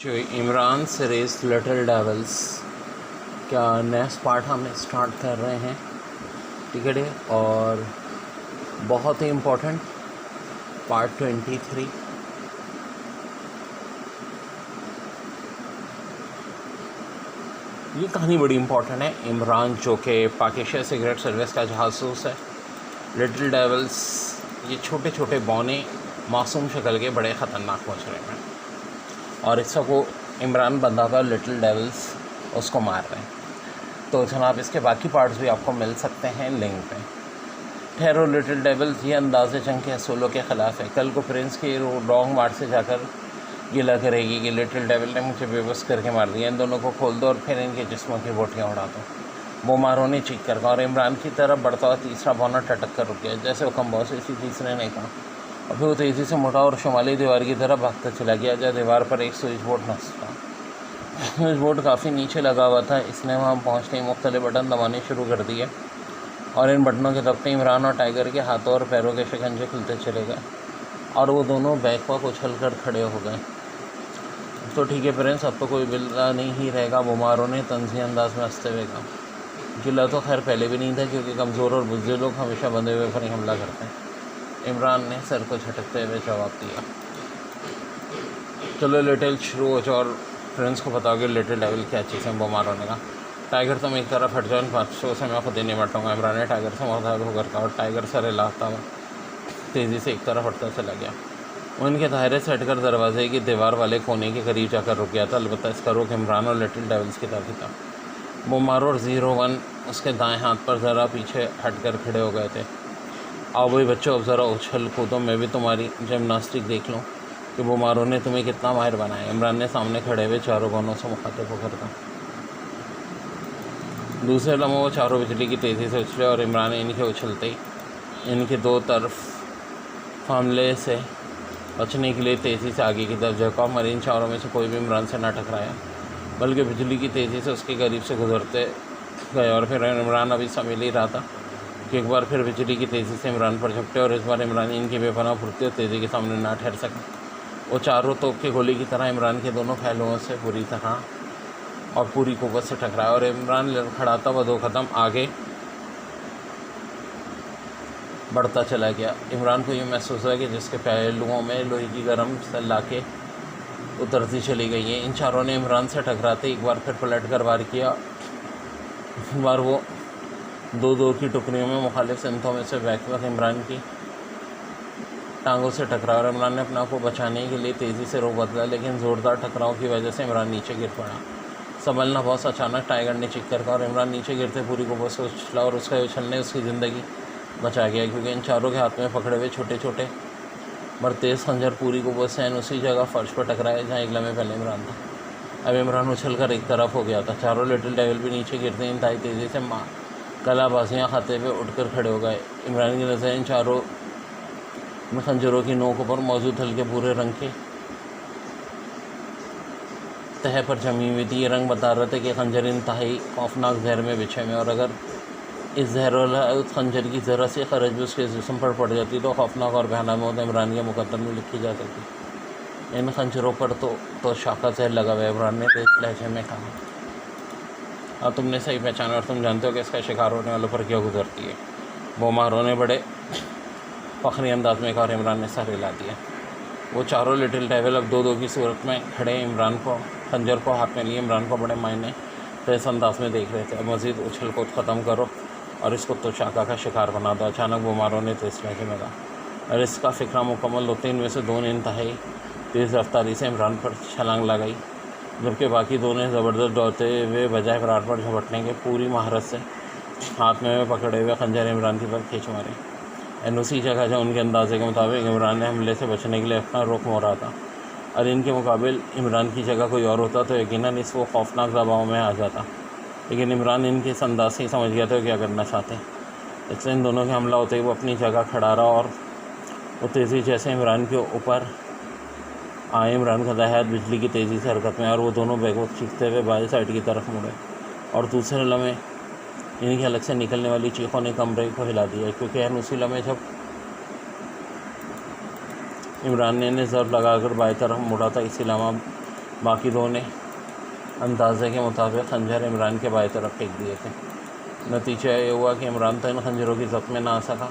जो Imran series little devils का next part हम स्टार्ट कर रहे हैं, ठीक है। और बहुत ही इम्पोर्टेंट पार्ट 23। ये कहानी बड़ी इम्पोर्टेंट है। इमरान जो कि पाकिस्तान सीक्रेट सर्विस का जासूस है, लिटिल डेविल्स ये छोटे छोटे बौने मासूम शक्ल के बड़े ख़तरनाक मछुआरे हैं, और इस सब को इमरान बंदा का लिटिल डेविल्स उसको मार रहे हैं। तो जनाब इसके बाकी पार्ट्स भी आपको मिल सकते हैं लिंक पे। ठहरो, लिटिल डेविल्स ये अंदाज़े जंग के असूलों के ख़िलाफ़ है। कल को प्रिंस की लॉन्ग मार्च से जाकर गिला करेगी कि लिटिल डेविल ने मुझे बेबस करके मार दिया, इन दोनों को खोल दो और फिर इनके जिस्मों की बोटियाँ उड़ा दो। वो मारों ने चीख कर कहा, और इमरान की तरफ बढ़ता हुआ तीसरा बौना टटक कर रुक गया। जैसे वो कम बॉस इसी तीसरे ने कहा, और फिर वो तेज़ी से मुड़ा और शुमाली दीवार की तरफ भागता चला गया, जहाँ दीवार पर एक स्विच बोर्ड नस्ल था। स्विच बोर्ड काफ़ी नीचे लगा हुआ था। इसने वहाँ पहुँचते ही मुख्तलिफ बटन दबाने शुरू कर दिए, और इन बटनों के दबते इमरान और टाइगर के हाथों और पैरों के शिकंजे खुलते चले गए, और वो दोनों बैक वॉक उछल कर खड़े हो गए। तो ठीक है प्रिंस, अब तो कोई बिल्ला नहीं ही रहेगा, बुमारों ने तंज़ी अंदाज में हंसते हुए कहा। गिला तो खैर पहले भी नहीं था, क्योंकि कमज़ोर और बुज़दिल लोग हमेशा बंधे हुए पर ही हमला करते हैं। इमरान ने सर को झटकते हुए जवाब दिया। चलो लिटिल शुरू हो जाओ और फ्रेंड्स को बताओ कि लिटिल डेविल क्या चीज़ है। बुमारों ने कहा, टाइगर तुम एक तरफ हट जाओ, इन 500 से मैं खुद ही निपटूंगा। इमरान ने टाइगर से मुखातिब होकर कहा, और टाइगर सर हिलाता हुआ तेज़ी से एक तरफ हटता चला गया। उनके दायरे से हटकर दरवाजे की दीवार वाले कोने के करीब जाकर रुक गया था। अलबत्ता इसका रुख इमरान और लिटिल डेविल्स की तरफ था। बुमारो और 01 उसके दाएं हाथ पर ज़रा पीछे हटकर खड़े हो गए थे। आओ भाई बच्चों, अब ज़रा उछल कूदो, मैं भी तुम्हारी जिम्नास्टिक देख लूँ कि बुमारों ने तुम्हें कितना माहिर बनाया। इमरान ने सामने खड़े हुए चारों कोनों से मुखातिब होकर कहा। दूसरे लम्हे वो चारों बिजली की तेज़ी से उछले, और इमरान इनके उछलते ही इनके दो तरफ हमले से बचने के लिए तेज़ी से आगे की तरफ झुका, मगर इन चारों में से कोई भी इमरान से न टकराया, बल्कि बिजली की तेज़ी से उसके करीब से गुजरते गए। और फिर इमरान अभी संभल ही रहा था कि एक बार फिर बिजली की तेज़ी से इमरान पर झपटे, और इस बार इमरान इनकी बेपनाह फुर्ती और तेज़ी के सामने ना ठहर सका। वो चारों तोप की गोली की तरह इमरान के दोनों पहलुओं से बुरी तरह और पूरी कुव्वत से टकराया, और इमरान लड़खड़ाता हुआ 2 कदम आगे बढ़ता चला गया। इमरान को ये महसूस हुआ कि जिसके पहलुओं में लोहे की गर्म सलाखें उतरती चली गई हैं। इन चारों ने इमरान से टकराते एक बार फिर पलट कर वार किया। इस बार वो 2-2 की टुकड़ियों में मुखालिफ सिमतों में से बैकवक्त इमरान की टांगों से टकरा, और इमरान ने अपने आप को बचाने के लिए तेज़ी से रुख बदला, लेकिन ज़ोरदार टकराव की वजह से इमरान नीचे गिर पड़ा। संभलना बहुत अचानक टाइगर ने चीख कर कहा, और इमरान नीचे गिरते पूरी कुव्वत से उछला, और उसका उछलने उसकी ज़िंदगी बचा गया, क्योंकि इन चारों के हाथ में पकड़े हुए छोटे छोटे मगर तेज़ खंजर पूरी कुव्वत से उसी जगह फर्श पर टकराए जहाँ एक लम्हे पहले इमरान था। अब इमरान उछल कर एक तरफ हो गया था। चारों लिटिल डेविल भी नीचे गिरते इंतहाई तेज़ी से कलाबाजियाँ खाते हुए उठकर खड़े हो गए। इमरान की नज़र इन चारों में खंजरों की नोक पर मौजूद हल्के भूरे रंग के तह पर जमी हुई थी। ये रंग बता रहे थे कि खंजर इंतहाई खौफनाक जहर में बिछे में, और अगर इस जहरीला खंजर की ज़रा सी खरज भी उसके जिस्म पर पड़ जाती तो खौफनाक और भयानक मौत इमरान के मुकद्दर में लिखी जा सकती। इन खंजरों पर तो शाखा जहर लगा हुआ है, इमरान ने तेज लहजे में कहा। हाँ, तुमने सही पहचाना, और तुम जानते हो कि इसका शिकार होने वालों पर क्या गुजरती है। बुमारों ने बड़े फखरी अंदाज में कहा, और इमरान ने सर हिला दिया। वो चारों लिटिल डेविल अब 2-2 की सूरत में खड़े इमरान को खंजर को हाथ में लिए इमरान को बड़े मायने तो इस अंदाज में देख रहे थे। अब मज़ीद उछल कूद ख़त्म करो और इसको तो शाखा का शिकार बना दो। अचानक बुमारों ने तेज लहजे में कहा, और इसका फ़िक्रा मुकम्मल होते इनमें से 2 ने इंतहाई तेज़ रफ्तारी से इमरान पर छलांग लगाई, जबकि बाकी 2 ने ज़बरदस्त दौड़ते हुए बजाय इमरान पर झपटने के पूरी महारत से हाथ में पकड़े हुए खंजर इमरान की तरफ खींच मारे। एन उसी जगह जो उनके अंदाजे के मुताबिक इमरान ने हमले से बचने के लिए अपना रुख मोड़ा था, और इनके मुकाबिल इमरान की जगह कोई और होता तो यकीनन इस वो खौफनाक दबाव में आ जाता। लेकिन इमरान इनके इस अंदाज से ही समझ गया था क्या करना चाहते हैं, इसलिए इन दोनों के हमला होते ही वो अपनी जगह खड़ा रहा, और वो तेज़ी जैसे इमरान के ऊपर आए, इमरान का दाहिना हाथ बिजली की तेज़ी से हरकत में, और वो दोनों बैकवक्त चीखते हुए बाएं साइड की तरफ मुड़े, और दूसरे लम्हे इनकी हलक से निकलने वाली चीखों ने कमरे को हिला दिया, क्योंकि उसी लम्हे जब इमरान ने इन्हें ज़र्ब लगाकर बाएं तरफ मुड़ा था, इसी लम्हा बाकी दो ने अंदाजे के मुताबिक खंजर इमरान के बाएं तरफ फेंक दिए थे। नतीजा ये हुआ कि इमरान तो इन खंजरों की ज़ब्त में ना आ सका,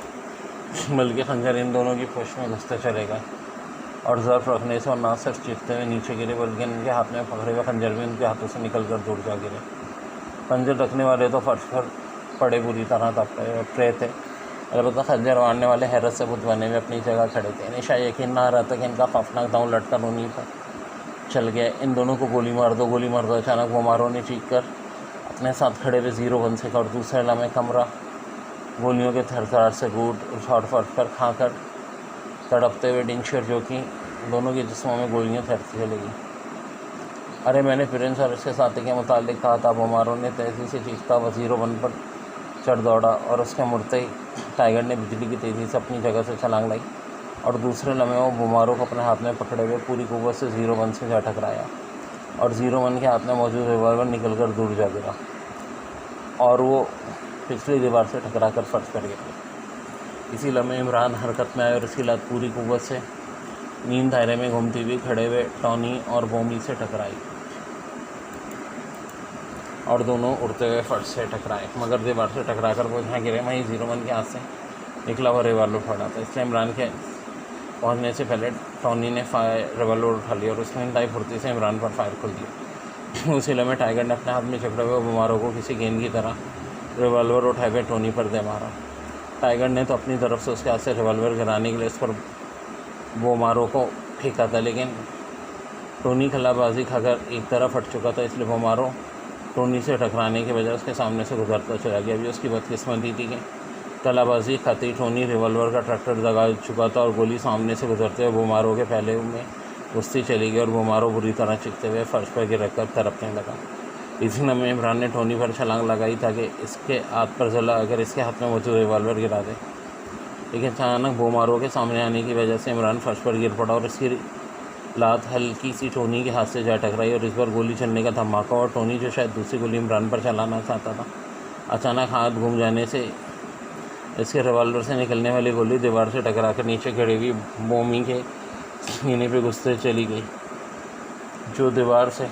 बल्कि खंजर इन दोनों की पुष्ट में घुसते चले गए और ज़र्फ रखने से और ना सिर्फ चीखते हुए नीचे गिरे, बल्कि इनके हाथ में पकड़े हुए खंजर भी उनके हाथों से निकल कर दूर जा गिरे। खंजर रखने वाले तो फर्श पर पड़े बुरी तरह तपड़े थे, अलबत्ता खंजर मारने वाले हैरत से बुत बने में अपनी जगह खड़े थे। इन्हें शायद यकीन ना आ रहा था कि इनका खौफनाक दांव लटकर उन्हीं पर चल गया। इन दोनों को गोली मार दो, गोली मार दो। अचानक बोमारो ने चीख कर अपने साथ खड़े हुए 0-1 से और दूसरे लम्हे कमरा गोलियों के थरथराट से गूट उछाड़ फट कर खाकर तड़पते हुए डिंशर, जो कि दोनों के जिस्मों में गोलियां तैरती चली गई। अरे मैंने प्रिंस और इसके साथी के मुतालिक कहा था। बोमारो ने तेज़ी से चीखता हुआ 0-1 पर चढ़ दौड़ा और उसके मुड़ते ही टाइगर ने बिजली की तेज़ी से अपनी जगह से छलांग लाई और दूसरे लम्हे वो बोमारो को अपने हाथ में पकड़े हुए पूरी कुव्वत से 0-1 से जा टकराया और 0-1 के हाथ में मौजूद रिवॉल्वर निकल कर दूर जा गिरा और वो पिछली दीवार से टकरा कर फर्श पर गिरा। इसी लम्हे इमरान हरकत में आए और इसकी लात पूरी कुव्वत से नींद दायरे में घूमती हुई खड़े हुए टॉनी और बोमी से टकराई और दोनों उड़ते हुए फर्श से टकराए, मगर दीवार से टकरा कर वो जहाँ गिरे वहीं 0-1 के हाथ से निकला हुआ रिवॉल्वर पड़ा था। इसलिए इमरान के पहुंचने से पहले टॉनी ने रिवॉल्वर उठा लिया और उसने इंतहाई फुर्ती से इमरान पर फायर खोल दिया। उसी लम्हे टाइगर ने अपने हाथ में चकड़े हुए बोमारो को किसी गेंद की तरह रिवॉल्वर उठाए हुए टोनी पर दे मारा। टाइगर ने तो अपनी तरफ से उसके हाथ से रिवॉल्वर गिराने के लिए उस पर बोमारो को फेंका था, लेकिन टोनी खलाबाजी खाकर एक तरफ हट चुका था, इसलिए बोमारो टोनी से टकराने की वजह उसके सामने से गुजरता चला गया। अभी उसकी बदकिस्मती थी कि कलाबाजी खाती टोनी रिवॉल्वर का ट्रैक्टर दगा चुका था और गोली सामने से गुजरते हुए बोमारो के पहले में घुसती चली गई और बोमारो बुरी तरह चिखते हुए फर्श पर गिर कर तड़पने लगा। इसी लम्हे इमरान ने टोनी पर छलांग लगाई था कि इसके हाथ पर जला अगर इसके हाथ में मौजूद रिवॉल्वर गिरा दे, लेकिन अचानक बोमारो के सामने आने की वजह से इमरान फर्श पर गिर पड़ा और इसकी लात हल्की सी टोनी के हाथ से जा टकराई और इस बार गोली चलने का धमाका और टोनी, जो शायद दूसरी गोली इमरान पर चलाना चाहता था, अचानक हाथ घूम जाने से इसके रिवॉल्वर से निकलने वाली गोली दीवार से टकरा कर नीचे खड़ी हुई बोमी के सीने पे घुसते चली गई, जो दीवार से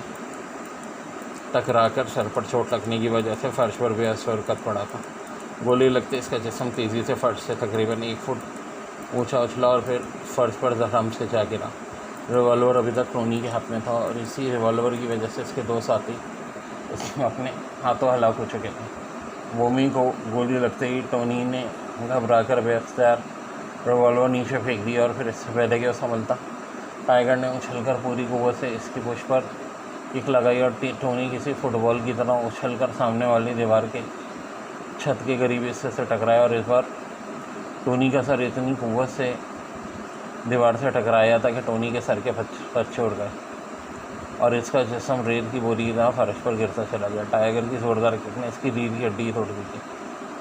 टकराकर सर पर चोट लगने की वजह से फर्श पर बेअसर कर पड़ा था। गोली लगते इसका जिस्म तेज़ी से फर्श से तकरीबन 1 फुट ऊंचा उछला और फिर फर्श पर जख्म से जा गिरा। रिवॉल्वर अभी तक टोनी के हाथ में था और इसी रिवॉल्वर की वजह से इसके 2 साथी उसमें अपने हाथों हलाक हो चुके थे। बोमी को गोली लगते ही टोनी ने घबरा कर बेअख्तियार रिवॉल्वर नीचे फेंक दिया और फिर इससे पहले कि वो संभलता, टाइगर ने उछलकर पूरी कुव्वत से इसकी पुश पर किक लगाई और टोनी किसी फुटबॉल की तरह उछलकर सामने वाली दीवार के छत के करीब इससे से टकराया और इस बार टोनी का सर इतनी कुव्वत से दीवार से टकराया था कि टोनी के सर के पच्चे उड़ गए और इसका जिस्म रेत की बोरी की तरह फर्श पर गिरता चला गया। टाइगर की ज़ोरदार किक ने इसकी रीढ़ की हड्डी तोड़ दी थी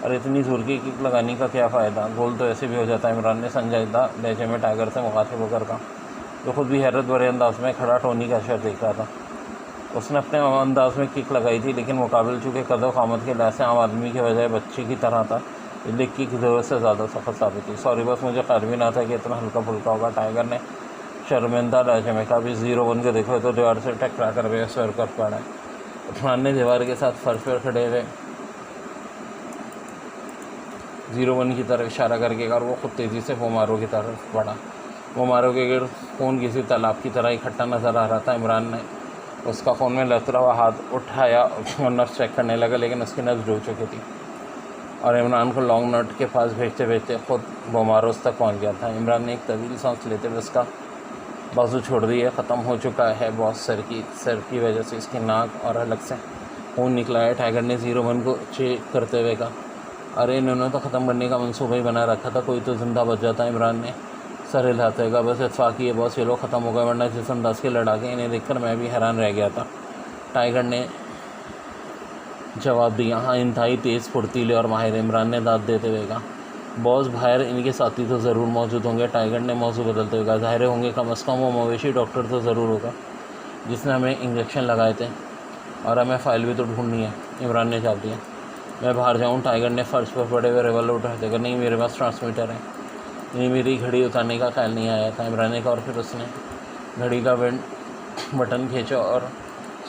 और इतनी जोर की किक लगाने का क्या फ़ायदा, गोल तो ऐसे भी हो जाता है। इमरान ने संजीदा लहजे में टाइगर से मुखातिब होकर कहा, जो खुद भी हैरत भरे अंदाज में खड़ा टोनी का शर देख रहा था। उसने अपने अंदाज में किक लगाई थी, लेकिन मुकाबले चूँकि कदो कामत के लिहाज से आम आदमी के बजाय बच्चे की तरह था, इसलिए किक ज़रूरत से ज़्यादा सख्त साबित हुई। सॉरी, बस मुझे ख्याल भी ना था कि इतना हल्का फुल्का होगा। टाइगर ने शर्मिंदा लहजे में कहा, भी 0-1 को देखो तो दीवार से टकरा कर बेअसर कर पड़ा है। इमरान ने दीवार के साथ फर्श पर खड़े हुए 0-1 की तरफ इशारा करके और वो खुद तेज़ी से बोमारो की तरफ बढ़ा। बोमारो के गिर्द खून किसी तालाब की तरह इकट्ठा नज़र आ रहा था। इमरान ने उसका खून में लहता हुआ हाथ उठाया और नब्ज़ चेक करने लगा, लेकिन उसकी नब्ज़ डूब चुकी थी और इमरान को लॉन्ग नट के पास भेजते भेजते खुद बोमारो तक पहुंच गया था। इमरान ने एक तवील सांस लेते हुए उसका बाजू छोड़ दिया। ख़त्म हो चुका है बॉस, सर की वजह से इसकी नाक और हलक से खून निकला है। टाइगर ने 0-1 को चेक करते हुए कहा, अरे इन्होंने तो ख़त्म करने का मंसूबा ही बना रखा था, कोई तो ज़िंदा बच जाता। इमरान ने सर हिलाते हुए, बस इत्तफाक़ी है बॉस, ये लोग ख़त्म हो गए, वरना जिस अंदाज़ के लड़ाके इन्हें देखकर मैं भी हैरान रह गया था। टाइगर ने जवाब दिया, हाँ इंतहाई तेज़ फुर्तीले और माहिर। इमरान ने दाद देते हुए कहा, बॉस बाहर इनके साथी तो ज़रूर मौजूद होंगे। टाइगर ने मौजू बदलते हुए कहा, ज़ाहिर होंगे, कम अज़ कम वो मवेशी डॉक्टर तो ज़रूर होगा जिसने हमें इंजेक्शन लगाए थे, और हमें फ़ाइल भी तो ढूंढनी है। इमरान ने जवाब दिया, मैं बाहर जाऊँ? टाइगर ने फर्श पर पड़े हुए रिवॉल्वर उठाते कहा, नहीं मेरे पास ट्रांसमीटर है, नहीं मेरी घड़ी उतारने का ख्याल नहीं आया था। इमरान ने कहा और फिर उसने घड़ी का बैंड बटन खींचा और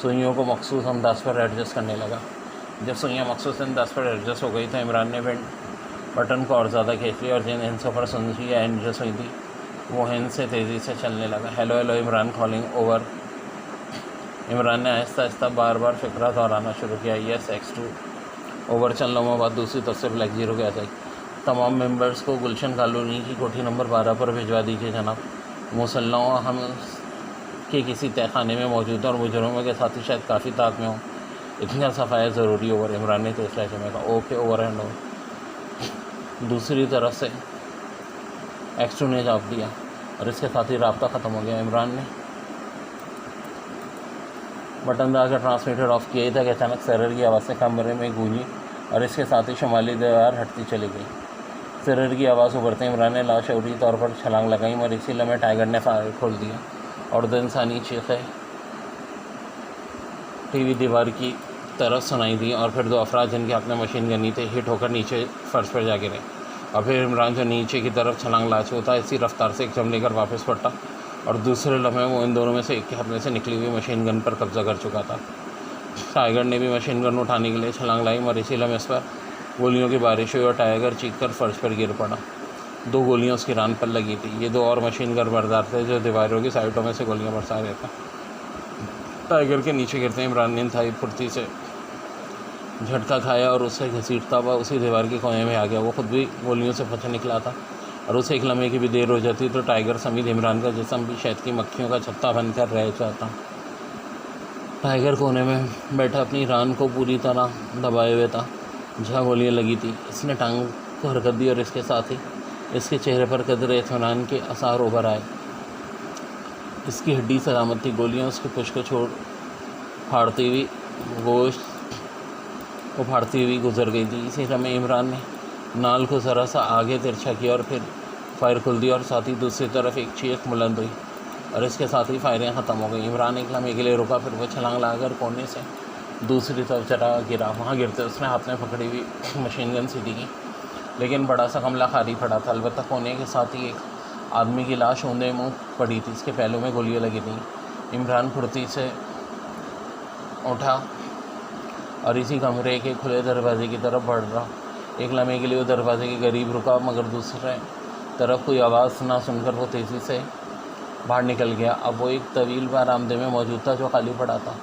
सुइयों को मखसूस अंदाज पर एडजस्ट करने लगा। जब सुइयाँ मखसूस अंदाज पर एडजस्ट हो गई तो इमरान ने बटन को और ज़्यादा खींच लिया और जिन हिंसों पर सुइयाँ एडजस्ट हुई थी वो हिंद से तेज़ी से चलने लगा। Hello hello Imran calling over. Imran ने आहिस्ता आहिस्ता बार बार फिक्रा दोहराना शुरू किया। Yes X2 over. चंद लम्हों बाद दूसरी तरफ से ब्लैक जीरो गया था। तमाम मेंबर्स को गुलशन कॉलोनी की कोठी नंबर 12 पर भिजवा दीजिए जनाब। मुसल्लाओं हम के किसी तहखाने में मौजूद है और मुजरमों के साथी शायद काफ़ी ताक में हों। इतना सफाया ज़रूरी ओवर। इमरान ने तेज लहजे में कहा। Okay over and over. दूसरी तरफ से X2 ने जवाब दिया और इसके साथ ही राब्ता ख़त्म हो गया। इमरान ने बटन दबाकर ट्रांसमीटर ऑफ किया ही था कि अचानक सरर की आवाज़ से कमरे में गूंजी और इसके साथ ही शुमाली दीवार हटती चली गई। सरर की आवाज़ उभरते इमरान ने लाशऊरी तौर पर छलांग लगाई और इसी लम्हे टाइगर ने फायर खोल दिया और दो इंसानी चीखें टीवी दीवार की तरफ सुनाई दी और फिर दो अफराद जिनके हाथ में मशीन गनी थे हिट होकर नीचे फर्श पर जा गिरे और फिर इमरान जो नीचे की तरफ छलांग ला चुका था इसी रफ्तार से एक जम लेकर वापस पलटा और दूसरे लम्हे वो इन दोनों में से एक के हाथ में से निकली हुई मशीन गन पर कब्जा कर चुका था। टाइगर ने भी मशीन गन उठाने के लिए छलांग लाई और इसी लम्हे पर गोलियों की बारिश हुई और टाइगर चीखकर फर्श पर गिर पड़ा। 2 गोलियां उसकी रान पर लगी थी। ये 2 और मशीन गन बरदार थे जो दीवारों की साइडों में से गोलियां बरसा रहे थे। टाइगर के नीचे गिरते इमरान ने इंतहाई फुर्ती से झटका खाया और उससे घसीटता हुआ उसी दीवार के कोने में आ गया। वो खुद भी गोलियों से बच निकला था और उसे एक लम्हे की भी देर हो जाती तो टाइगर समेत इमरान का जिस्म भी शहद की मक्खियों का छत्ता बनकर रह जाता। टाइगर कोने में बैठा अपनी रान को पूरी तरह दबाए हुए था जहाँ गोलियाँ लगी थी। इसने टांग को हरकत दी और इसके साथ ही इसके चेहरे पर कदरे इत्मीनान के आसार उभर आए। इसकी हड्डी सलामत थी। गोलियाँ उसके पुश को फाड़ती हुई गोश्त को फाड़ती हुई गुजर गई थी। इसी समय इमरान ने नाल को ज़रा सा आगे तिरछा किया और फिर फायर खुल दी और साथ ही दूसरी तरफ एक चीख बुलंद हुई और इसके साथ ही फायरिंग ख़त्म हो गई। इमरान एक लम्हे के लिए रुका, फिर वो छलांग लगाकर कोने से दूसरी तरफ चला गिरा। वहाँ गिरते उसने हाथ में पकड़ी हुई मशीन गन सीधी की, लेकिन बड़ा सा कमला खाली पड़ा था। अलबत्ता कोने के साथ ही एक आदमी की लाश ऊंधे मुँह पड़ी थी। इसके पहलू में गोलियाँ लगी थी। इमरान फुर्ती से उठा और इसी कमरे के खुले दरवाजे की तरफ बढ़ रहा। एक लम्हे के लिए वो दरवाजे के करीब रुका, मगर दूसरे तरफ कोई आवाज़ ना सुनकर वो तेज़ी से बाहर निकल गया। अब वो एक तवील बरामदे में मौजूद था जो खाली पड़ा था।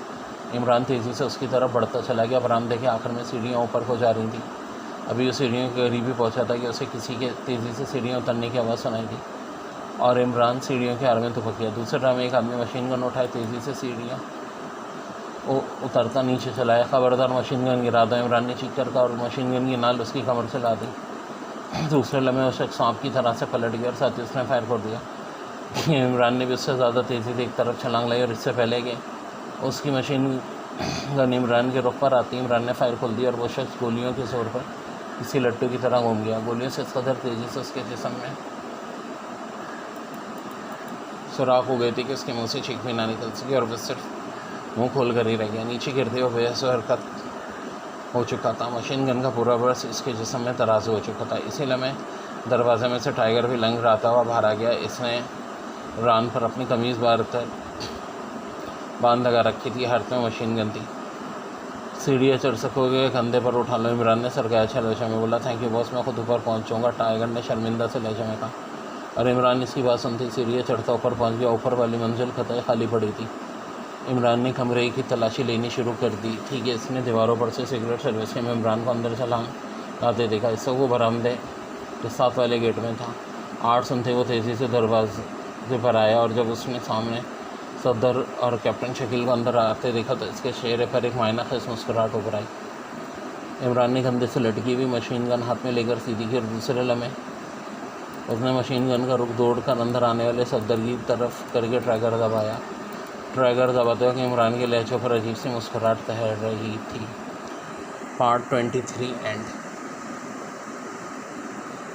इमरान तेज़ी से उसकी तरफ बढ़ता चला गया। बरामदे के आखिर में सीढ़ियाँ ऊपर को जा रही थी। अभी वो सीढ़ियों के करीब ही पहुँचा था कि उसे किसी के तेज़ी से सीढ़ियाँ उतरने की आवाज़ सुनाई दी और इमरान सीढ़ियों के आड़ में दुबक गया। दूसरे राह में एक आदमी मशीन गन उठाए तेज़ी से सीढ़ियाँ उतरता नीचे चलाया। खबरदार मशीन गन गिरा दो, इमरान ने चीख कर कहा और मशीन गन की नाल उसकी कमर से ला दी। दूसरे लम्हे उस शख्स सांप की तरह से पलट गया और साथ ही उसने फायर कर दिया। इमरान ने भी उससे ज़्यादा तेज़ी से एक तरफ छलांग लाई और इससे पहले कि उसकी मशीन गन इमरान के रुख पर आती इमरान ने फायर खोल दिया और वो शख्स गोलियों के जोर पर किसी लट्टू की तरह घूम गया। गोलियों से इस कदर तेज़ी से उसके जिस्म में सुराख हो गई थी कि उसके मुँह से चीख भी ना निकल सकी और वह सिर्फ मुँह खोल कर ही रह गया। नीचे गिरते हुए बेहस हरकत हो चुका था। मशीन गन का पूरा बर्स इसके जिस्म में तराजू हो चुका था। इसी लम्हे दरवाजे में से टाइगर भी लंग रहा हुआ बाहर आ गया। इसने रान पर अपनी कमीज़ बांध लगा रखी थी। हाथ में मशीन गन थी। सीढ़ियाँ चढ़ सकोगे, कंधे पर उठा लो, इमरान ने सरकाया लहजे में बोला। थैंक यू बॉस, मैं खुद ऊपर पहुँचूँगा, टाइगर ने शर्मिंदा से लहजे में कहा। और इमरान इसकी बात सुनती सीढ़ियाँ चढ़ता ऊपर पहुँच गया। ऊपर वाली मंजिल कतई खाली पड़ी थी। इमरान ने कमरे की तलाशी लेनी शुरू कर दी थी कि इसने दीवारों पर से सिगरेट सर्विस में इमरान को अंदर छलांग लाते देखा। इससे वो बरामदे के साथ वाले गेट में था। आठ सुनते वो तेज़ी से दरवाजे पर आया और जब उसने सामने सदर और कैप्टन शकील को अंदर आते देखा तो इसके चेहरे पर एक मायना खीस मुस्कुराहट उभर आई। इमरान ने कंधे से लटकी हुई मशीन गन हाथ में लेकर सीधी की और दूसरे लम्हे उसने मशीन गन का रुख दौड़कर अंदर आने वाले सदर की तरफ करके ट्रैगर दबाया। ट्रैगर दबाते वक्त इमरान के लहजों पर अजीब सी मुस्कुराहट तैर रही थी। Part 23 and.